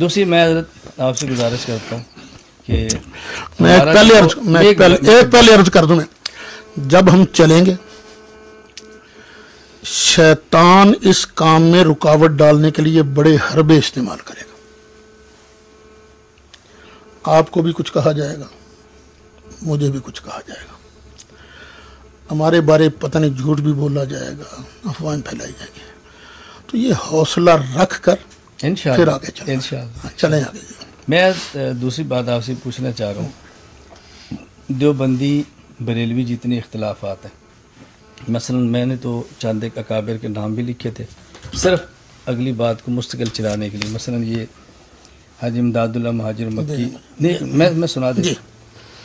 دوسری میں حضرت آپ سے گزارش کرتا ہوں کہ میں پہلے عرض کر دوں میں، جب ہم چلیں گے شیطان اس کام میں رکاوٹ ڈالنے کے لیے بڑے حربے استعمال کرے گا. آپ کو بھی کچھ کہا جائے گا، مجھے بھی کچھ کہا جائے گا، ہمارے بارے پتہ نہیں جھوٹ بھی بولا جائے گا، افواہیں پھیلائی جائیں گی. تو یہ حوصلہ رکھ کر پھر آگے چلیں آگے. میں دوسری بات آپ سے پوچھنا چاہ رہا ہوں، دیوبندی بریلوی جتنے اختلافات ہیں، مثلا میں نے تو چند ایک اکابر کے نام بھی لکھے تھے صرف اگلی بات کو مستقل چلانے کے لیے. مثلا یہ حاجی امداد اللہ مہاجر مکی، میں سنا دیں،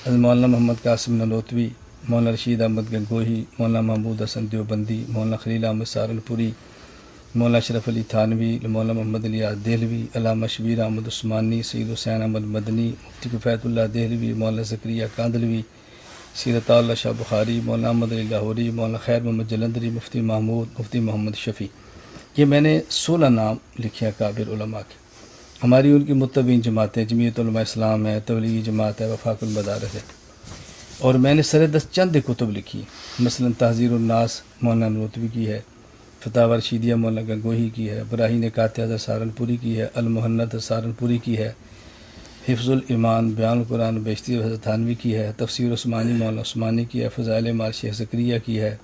مولانا محمد قاسم ننوتوی، مولانا رشید احمد گنگوہی، مولانا محمود حسن دیوبندی، مولانا خلیل احمد سہارنپوری، مولانا اشرف علی تھانوی، مولانا محمد الیاس دہلوی، علامہ شبیر احمد عثمانی، سید حسین احمد مدنی، مفتی کفایت اللہ دہلوی، مولانا زکریا کاندلوی، سیرت اللہ شاہ بخاری، مولانا احمد علی لاہوری، مولانا خیر محمد جلندری، مفتی محمود، مفتی محمد شفیع. یہ میں نے 16 نام لکھے اکابر علماء کے. ہماری ان کی متبعین جماعتیں جمعیت علماء اسلام ہے، تبلیغی جماعت ہے، وفاق المدارس ہے. اور میں نے سر 10 چند کتب لکھی، مثلا تحذیر الناس مولانا ننوتوی کی ہے، فتاوی رشیدیہ مولانا گنگوہی کی ہے، براہین قاطعہ سہارنپوری کی ہے، المحنت سہارنپوری کی ہے، حفظ الایمان بیان القرآن بیشتی حضرت تھانوی کی ہے، تفسیر عثمانی مولانا عثمانی کی ہے، فضائل اعمال شیخ زکریا کی ہے،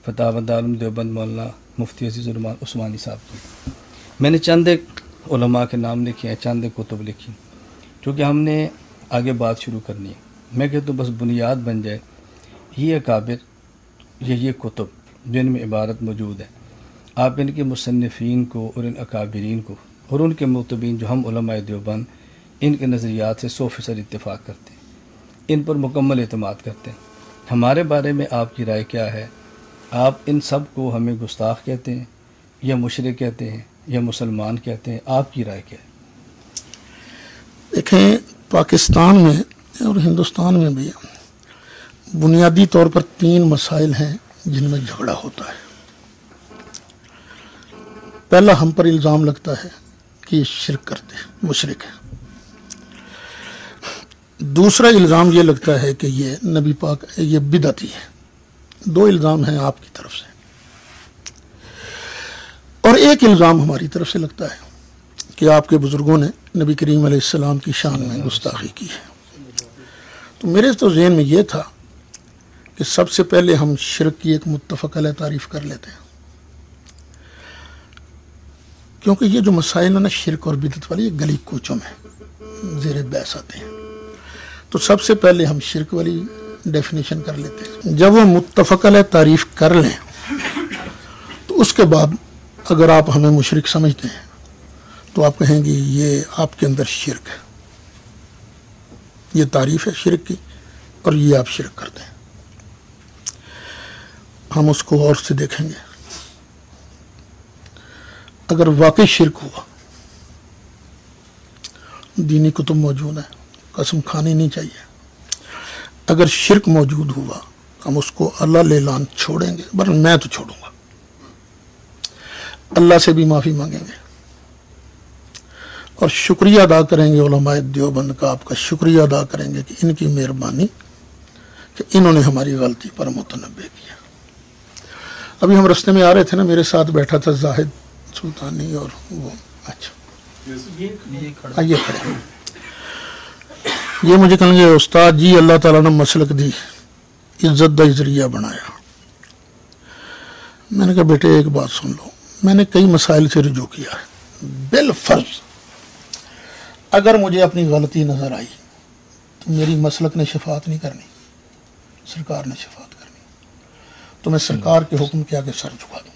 فتاوی دارالعلوم دیوبند مولانا مفتی عزیز الرحمان عثمانی صاحب کی. میں نے چند ایک علماء کے نام لکھے ہیں، چند ایک کتب لکھی. چونکہ ہم نے آگے بات شروع کرنی ہے، میں کہتا ہوں بس بنیاد بن جائے یہ اکابر یہ کتب جن میں عبارت موجود ہے، آپ ان کے مصنفین کو اور ان اکابرین کو اور ان کے متبعین جو ہم علماء دیوبند ان کے نظریات سے 100% اتفاق کرتے ہیں، ان پر مکمل اعتماد کرتے ہیں. ہمارے بارے میں آپ کی رائے کیا ہے؟ آپ ان سب کو ہمیں گستاخ کہتے ہیں یا مشرک کہتے ہیں یا مسلمان کہتے ہیں؟ آپ کی رائے کیا ہے؟ دیکھیں، پاکستان میں اور ہندوستان میں بھی بنیادی طور پر 3 مسائل ہیں جن میں جھگڑا ہوتا ہے. پہلا، ہم پر الزام لگتا ہے کہ یہ شرک کرتے ہیں، مشرک ہیں. دوسرا الزام یہ لگتا ہے کہ یہ نبی پاک یہ بدعتی ہے. 2 الزام ہیں آپ کی طرف سے، اور ایک الزام ہماری طرف سے لگتا ہے کہ آپ کے بزرگوں نے نبی کریم علیہ السلام کی شان میں گستاخی کی ہے. تو میرے تو ذہن میں یہ تھا کہ سب سے پہلے ہم شرک کی ایک متفق علیہ تعریف کر لیتے ہیں، کیونکہ یہ جو مسائل ہیں نا شرک اور بدعت والی، یہ گلی کوچوں میں زیر بحث آتے ہیں. تو سب سے پہلے ہم شرک والی ڈیفینیشن کر لیتے ہیں. جب وہ متفق علیہ تعریف کر لیں تو اس کے بعد اگر آپ ہمیں مشرک سمجھتے ہیں تو آپ کہیں گے یہ آپ کے اندر شرک ہے، یہ تعریف ہے شرک کی اور یہ آپ شرک کرتے ہیں. ہم اس کو غور سے دیکھیں گے. اگر واقعی شرک ہوا، دینی کتب موجود ہیں، قسم کھانی نہیں چاہیے. اگر شرک موجود ہوا ہم اس کو اللہ لیلان چھوڑیں گے، ورنہ میں تو چھوڑوں گا. اللہ سے بھی معافی مانگیں گے اور شکریہ ادا کریں گے علماء دیوبند کا، آپ کا شکریہ ادا کریں گے کہ ان کی مہربانی کہ انہوں نے ہماری غلطی پر متنبہ کیا. ابھی ہم رستے میں آ رہے تھے نا، میرے ساتھ بیٹھا تھا زاہد سلطانی اور وہ، اچھا یہ کھڑے، یہ مجھے کہیں گے استاد جی اللہ تعالیٰ نے مسلک دی، عزت دا ذریعہ بنایا. میں نے کہا بیٹے ایک بات سن لو، میں نے کئی مسائل سے رجوع کیا ہے، بالفرض اگر مجھے اپنی غلطی نظر آئی تو میری مسلک نے شفاعت نہیں کرنی، سرکار نے شفاعت کرنی، تو میں سرکار کے حکم کے آگے سر جھکا دوں گا.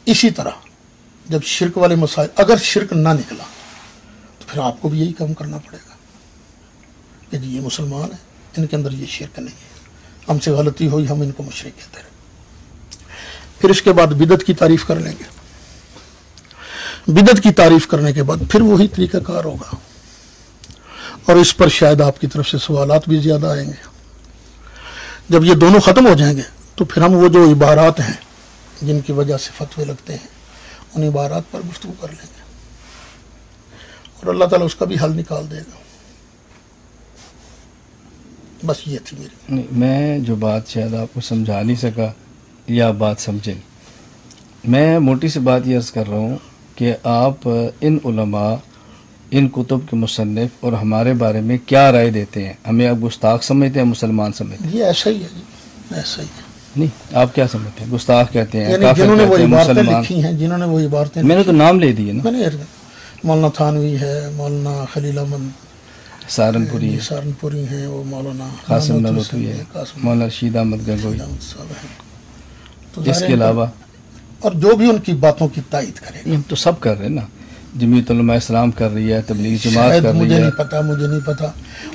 اسی طرح جب شرک والے مسائل، اگر شرک نہ نکلا تو پھر آپ کو بھی یہی کام کرنا پڑے گا کہ جی یہ مسلمان ہیں، ان کے اندر یہ شرک نہیں ہے، ہم سے غلطی ہوئی ہم ان کو مشرک کہتے رہے. پھر اس کے بعد بدعت کی تعریف کر لیں گے. بدعت کی تعریف کرنے کے بعد پھر وہی طریقہ کار ہوگا، اور اس پر شاید آپ کی طرف سے سوالات بھی زیادہ آئیں گے. جب یہ دونوں ختم ہو جائیں گے تو پھر ہم وہ جو عبارات ہیں جن کی وجہ سے فتوے لگتے ہیں ان عبارات پر گفتگو کر لیں گے اور اللہ تعالیٰ اس کا بھی حل نکال دے گا. بس یہ تھی میری. میں جو بات شاید آپ کو سمجھا نہیں سکا یا بات سمجھیں، میں موٹی سی بات یہ عرض کر رہا ہوں کہ آپ ان علماء، ان کتب کے مصنف اور ہمارے بارے میں کیا رائے دیتے ہیں؟ ہمیں آپ گستاخ سمجھتے ہیں، مسلمان سمجھتے ہیں؟ یہ ایسا ہی ہے جی، ایسا ہی ہے. نہیں، آپ کیا سمجھتے ہیں؟ گستاخ کہتے ہیں، یعنی کافر جنہوں نے وہ کہتے ہیں، عبارتیں مسلمان. لکھی ہیں، جنہوں نے وہ عبارتیں میں نے تو نام لے دیے نا، میں نے مولانا تھانوی ہے، مولانا خلیل احمد سہارنپوری، سہارنپوری ہیں، وہ مولانا قاسم محمد نانوتوی حسین ہے، قاسم مولانا رشید احمد گنگوئی. صاحب ہیں. تو اس ظاہر کے ہے علاوہ اور جو بھی ان کی باتوں کی تائید کرے گا. ہم تو سب کر رہے ہیں نا، جمعیت علماء اسلام کر رہی ہے، تبلیغ جماعت شاید کر مجھے رہی ہے، نہیں پتا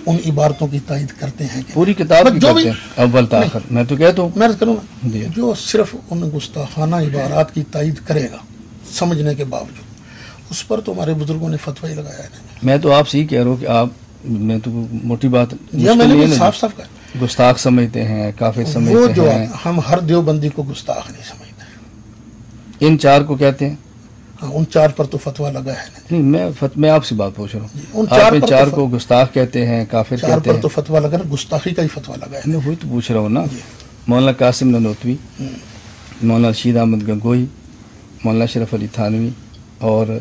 ان عبارتوں کی تائید کرتے ہیں کہ پوری کتاب کی جو بھی کرتے ہیں اول تاخر. میں تو کہتا ہوں میں عرض کروں نا، جی. جو صرف ان گستاخانہ عبارات کی تائید کرے گا سمجھنے کے باوجود، اس پر تو ہمارے بزرگوں نے فتوی لگایا ہے. میں تو آپ سے ہی کہہ رہا ہوں کہ آپ، میں تو موٹی بات یہ میں نے بھی صاف صاف کہا، گستاخ سمجھتے ہیں، کافر وہ سمجھتے جو ہیں. ہم ہر دیوبندی کو گستاخ نہیں سمجھتے. ان چار کو کہتے ہیں. ہاں، ان چار پر تو فتویٰ لگا ہے نہیں. نہیں، میں آپ سے بات پوچھ رہا ان ہوں. چار آپ ان پر چار تو کو گستاخ کہتے ہیں، کافر چار کہتے پر ہیں. تو فتویٰ لگا نا، گستاخی کا ہی فتویٰ لگا ہے. میں وہی تو پوچھ رہا ہوں نا. مولانا قاسم نانوتوی، مولانا رشید احمد گنگوئی، مولانا اشرف علی تھانوی اور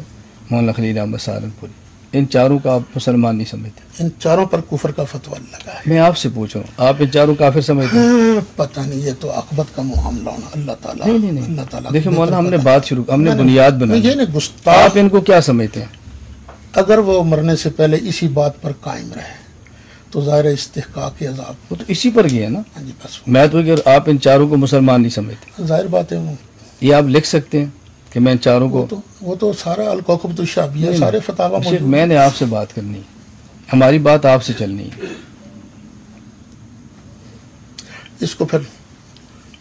مولانا خلیل احمد سہارنپوری، ان چاروں کا آپ مسلمان نہیں سمجھتے؟ ان چاروں پر کفر کا فتویٰ لگا ہے. میں آپ سے پوچھ رہا ہوں، آپ ان چاروں کافر سمجھتے ہیں؟ پتہ نہیں، یہ تو عاقبت کا معاملہ ہونا. اللہ تعالیٰ نہیں، اللہ تعالیٰ دیکھیں کو مولانا، ہم نے بہتر بات شروع، ہم نے نہیں، بنیاد نہیں، بنائی. یہ نہیں گستاخ. آپ ان کو کیا سمجھتے ہیں؟ اگر وہ مرنے سے پہلے اسی بات پر قائم رہے تو ظاہر استحقاق عذاب. وہ تو اسی پر گئے نا. ہاں جی، بس میں تو کہ آپ ان چاروں کو مسلمان نہیں سمجھتے. ظاہر بات ہے. یہ آپ لکھ سکتے ہیں کہ میں ان چاروں کو. وہ تو سارا الکوکب الشعبیہ، سارے فتاوا شیخ، موجود. میں نے آپ سے بات کرنی ہے، ہماری بات آپ سے چلنی ہے. اس کو پھر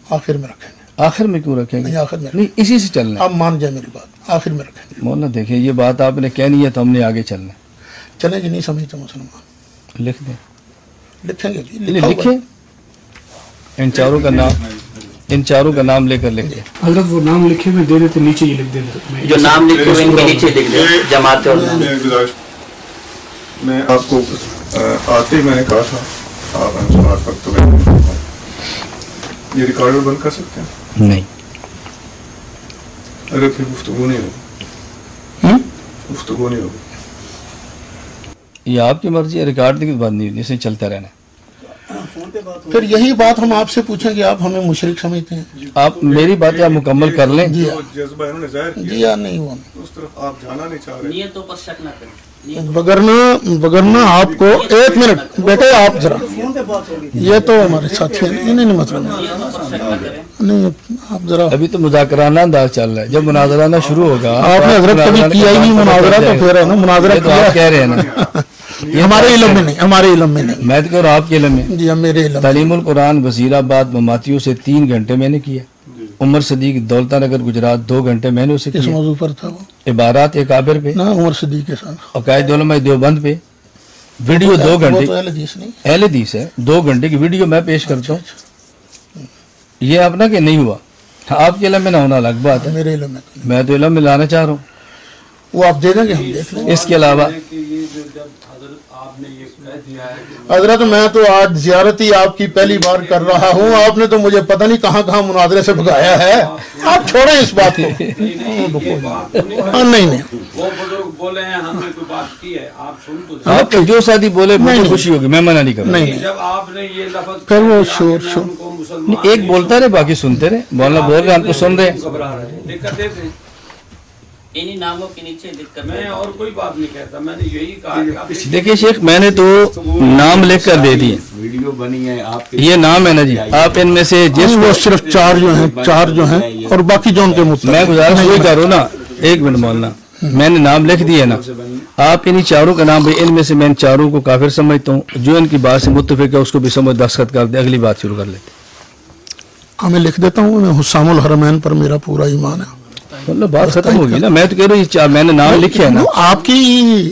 آخر میں رکھیں گے. آخر میں کیوں رکھیں گے؟ نہیں، آخر میں نہیں، اسی سے چلنا ہے. آپ مان جائیں میری بات، آخر میں رکھیں گے. مولانا دیکھیں، یہ بات آپ نے کہنی ہے تو ہم نے آگے چلنا ہے. چلیں جی، نہیں سمجھتے مسلمان، لکھ دیں. لکھیں گے جی، نہیں، لکھا ہوا ہے. لکھیں، ان چاروں کا نام، ان چاروں کا نام لے کر لکھ دیں. حضرت وہ نام لکھے ہوئے دے دیتے، نیچے یہ لکھ دیتے. جو نام لکھے ہوئے ان کے نیچے لکھ دیں جماعت اور نام. میں آپ کو آتے ہی میں نے کہا تھا آپ انصار پر، تو یہ ریکارڈر بند کر سکتے ہیں؟ نہیں. اگر پھر گفتگو نہیں ہوگی، گفتگو نہیں ہوگی. یہ آپ کی مرضی ہے، ریکارڈ کی بات نہیں، جیسے چلتا رہنا. پھر یہی بات ہم آپ سے پوچھیں گے، آپ ہمیں مشرک سمجھتے ہیں؟ آپ میری باتیں آپ مکمل کر لیں. جی جو جذبہ انہوں نے ظاہر جی کیا یا نہیں ہوا. اس طرف آپ جانا نہیں چاہ رہے. نیتوں پر شک نہ کریں. وگرنہ آپ کو ایک منٹ بیٹے، آپ ذرا، یہ تو ہمارے ساتھی ہیں. نہیں مطلب نیتوں پر شک نہ کریں. نہیں، آپ ذرا، ابھی تو مذاکرانہ انداز چل رہا ہے، جب مناظرانہ شروع ہوگا. آپ نے حضرت کبھی کیا ہی نہیں مناظرہ، تو پھر ہے نا مناظرہ یہ تو آپ کہہ رہے ہیں نا. ہمارے علم میں نہیں، ہمارے علم میں نہیں. میں تو کہہ رہا ہوں آپ کے علم میں. جی ہم میرے علم. تعلیم القرآن وزیر آباد مماتیوں سے 3 گھنٹے میں نے کیا. عمر صدیق دولتہ نگر گجرات 2 گھنٹے میں نے اسے کس کیا. موضوع پر تھا وہ؟ عبارات اکابر پہ، نا عمر صدیق کے ساتھ. عقائد علماء دیوبند پہ ویڈیو 2 وہ گھنٹے. تو اہل حدیث نہیں. اہل حدیث ہے، 2 گھنٹے کی ویڈیو میں پیش کرتا ہوں. یہ اپنا کہ نہیں ہوا، آپ کے علم میں نہ ہونا الگ بات ہے. میرے علم میں تو نہیں. میں تو علم میں لانا چاہ رہا ہوں. وہ آپ دے دیں گے، ہم دیکھ لیں گے. اس کے علاوہ حضرت میں تو آج زیارت ہی آپ کی پہلی بار کر رہا ہوں، آپ نے تو مجھے پتہ نہیں کہاں کہاں مناظرے سے بھگایا ہے. آپ چھوڑیں اس بات کو. نہیں وہ بزرگ بولے ہیں، ہم نے کوئی بات کی ہے، آپ سن تو جائیں. آپ کو جو شادی بولے مجھے نہیں. خوشی ہوگی، میں منع نہیں کروں. نہیں جب آپ نے یہ لفظ پھر وہ کیا شور کہ میں شور. ان کو مسلمان ایک بولتا رہے باقی سنتے رہے. مولانا بول رہے ہم کو سن رہے ہیں. گھبرا رہے ہیں، دقت دیتے ہیں. انہی ناموں کے نیچے لکھ کر میں اور کوئی بات نہیں کہتا، میں نے یہی کہا کہ آپ دیکھیے شیخ، میں نے تو نام لکھ کر دے دیے. ویڈیو بنی ہے آپ کے، یہ نام ہے نا جی، آپ ان میں سے جس وہ صرف چار جو ہیں اور باقی جو ان کے مطلب. میں گزارش وہی کروں نا. ایک منٹ مولانا، میں نے نام لکھ دیے نا. آپ انہی چاروں کا نام، ان میں سے میں ان چاروں کو کافر سمجھتا ہوں. جو ان کی بات سے متفق ہے اس کو بھی سمجھ دستخط کر دے، اگلی بات شروع کر لیتے. میں لکھ دیتا ہوں، میں حسام الحرمین پر میرا پورا ایمان ہے. مطلب بات ختم ہوگی نا. میں تو کہہ رہا ہوں میں نے نام لکھے ہے نا. آپ کی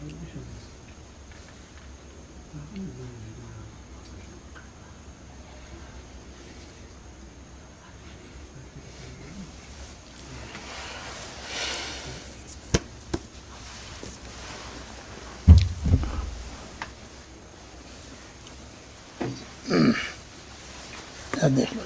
دیکھ لو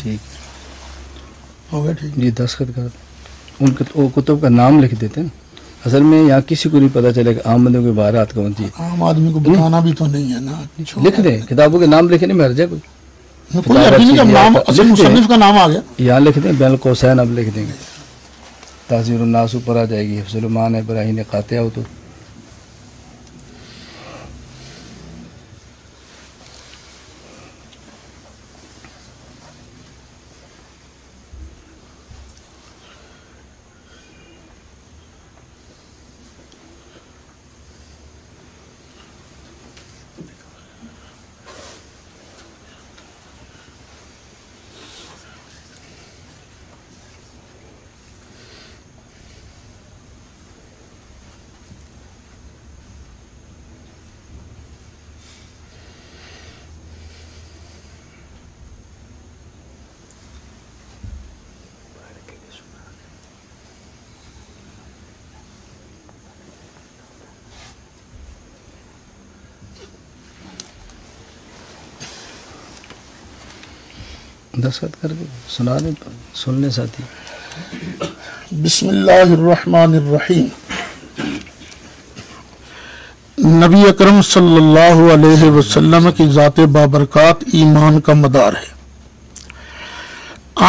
ٹھیک ہو گیا ٹھیک. جی دستخط کر ان کتب کا نام لکھ دیتے ہیں. اصل میں یہاں کسی کو نہیں پتہ چلے کہ عام بندوں کے عبارات کون سی عام آدمی کو بتانا بھی تو نہیں ہے نا. لکھ دیں کتابوں کے نام لکھنے میں ہرجہ کوئی کوئی حرج نہیں جب نام اصل مصنف کا نام آ گیا. یہاں لکھ دیں بین القوسین اب لکھ دیں گے. تحذیر الناس اوپر آ جائے گی. حفظ المان ابراہیم قاطع ہو تو دستخط کر کے سنا دیں سننے ساتھی. بسم اللہ الرحمن الرحیم. نبی اکرم صلی اللہ علیہ وسلم کی ذات بابرکات ایمان کا مدار ہے.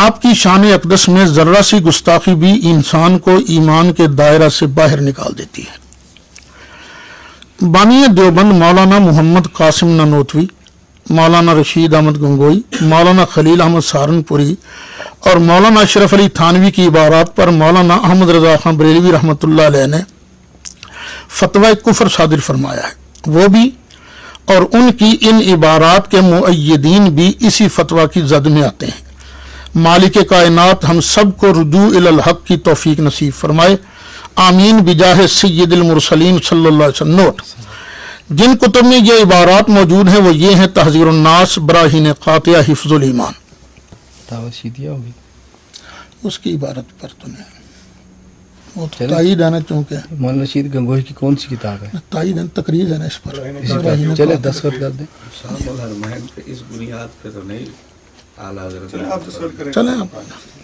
آپ کی شان اقدس میں ذرہ سی گستاخی بھی انسان کو ایمان کے دائرہ سے باہر نکال دیتی ہے. بانی دیوبند مولانا محمد قاسم نانوتوی، مولانا رشید احمد گنگوئی، مولانا خلیل احمد سہارنپوری اور مولانا اشرف علی تھانوی کی عبارات پر مولانا احمد رضا خان بریلوی رحمۃ اللہ علیہ نے فتوی کفر صادر فرمایا ہے. وہ بھی اور ان کی ان عبارات کے مؤیدین بھی اسی فتوی کی زد میں آتے ہیں. مالک کائنات ہم سب کو رجوع الی الحق کی توفیق نصیب فرمائے. آمین بجاہ سید المرسلین صلی اللہ علیہ وسلم. نوٹ: جن کتب میں یہ عبارات موجود ہیں وہ یہ ہیں: تحذیر الناس، براہین قاطعہ، حفظ الایمان. دعوت شیدیہ ہوگی اس کی عبارت پر تو نہیں، وہ تو تائید ہے نا، چونکہ مولانا رشید گنگوئی کی کون سی کتاب ہے؟ تائید ہے، تقریر ہے نا اس پر. چلے دستخط کر دیں. اس بنیاد پہ تو نہیں اعلیٰ حضرت آپ تصور کریں. چلیں آپ.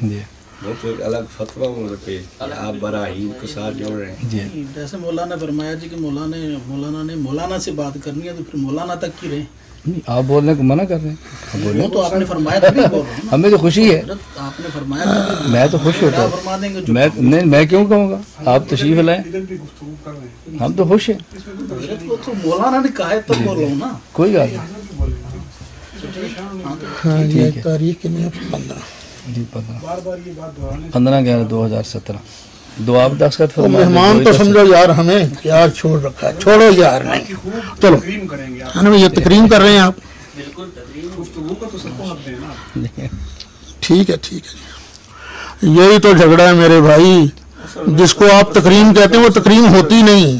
جی وہ تو ایک الگ فتویٰ پہ آپ براہیم کے ساتھ جوڑ رہے ہیں. جی جیسے مولانا نے فرمایا جی کہ مولانا نے مولانا سے بات کرنی ہے تو پھر مولانا تک کی رہے. نہیں، آپ بولنے کو منع کر رہے ہیں. آپ بولیں. وہ تو آپ نے فرمایا تھا، بول رہا ہوں. ہمیں تو خوشی ہے، آپ نے فرمایا تھا، میں تو خوش ہوتا ہوں. فرما دیں گے جو میں نہیں، میں کیوں کہوں گا؟ آپ تشریف لائیں، ہم تو خوش ہیں. وہ تو مولانا نے کہا ہے تو بول رہا ہوں نا. کوئی بات نہیں. ہاں یہ تاریخ کے لیے 15 جی 15/11/2017. دو آپ دستخط تو فرما دیں. مہمان تو سمجھو یار ہمیں یار چھوڑ رکھا ہے. چھوڑو یار نہیں، چلو یہ تکریم کر رہے ہیں آپ. بالکل ٹھیک ہے ٹھیک ہے. یہی تو جھگڑا ہے میرے بھائی، جس کو آپ تکریم کہتے ہیں وہ تکریم ہوتی نہیں.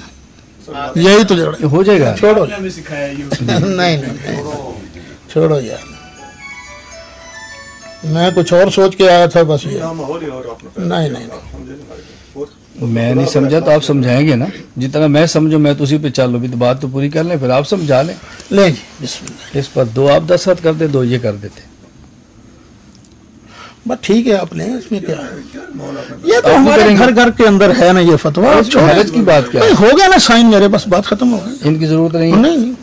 یہی تو جھگڑا ہو جائے گا. چھوڑو نہیں چھوڑو یار. میں کچھ اور سوچ کے آیا تھا بس. یہ نہیں میں نہیں سمجھا تو آپ سمجھائیں گے نا. جتنا میں سمجھوں میں تو اسی پہ چلوں. بھی تو بات تو پوری کر لیں، پھر آپ سمجھا لیں. لیں جی بسم اللہ. اس پر دو آپ دستخط کر دیں، دو یہ کر دیتے. بس ٹھیک ہے آپ لیں، اس میں کیا ہے. یہ تو ہمارے گھر گھر کے اندر ہے نا یہ فتویٰ. حرج کی بات کیا ہے؟ ہو گیا نا سائن میرے، بس بات ختم ہو گئی. ان کی ضرورت نہیں ہے. نہیں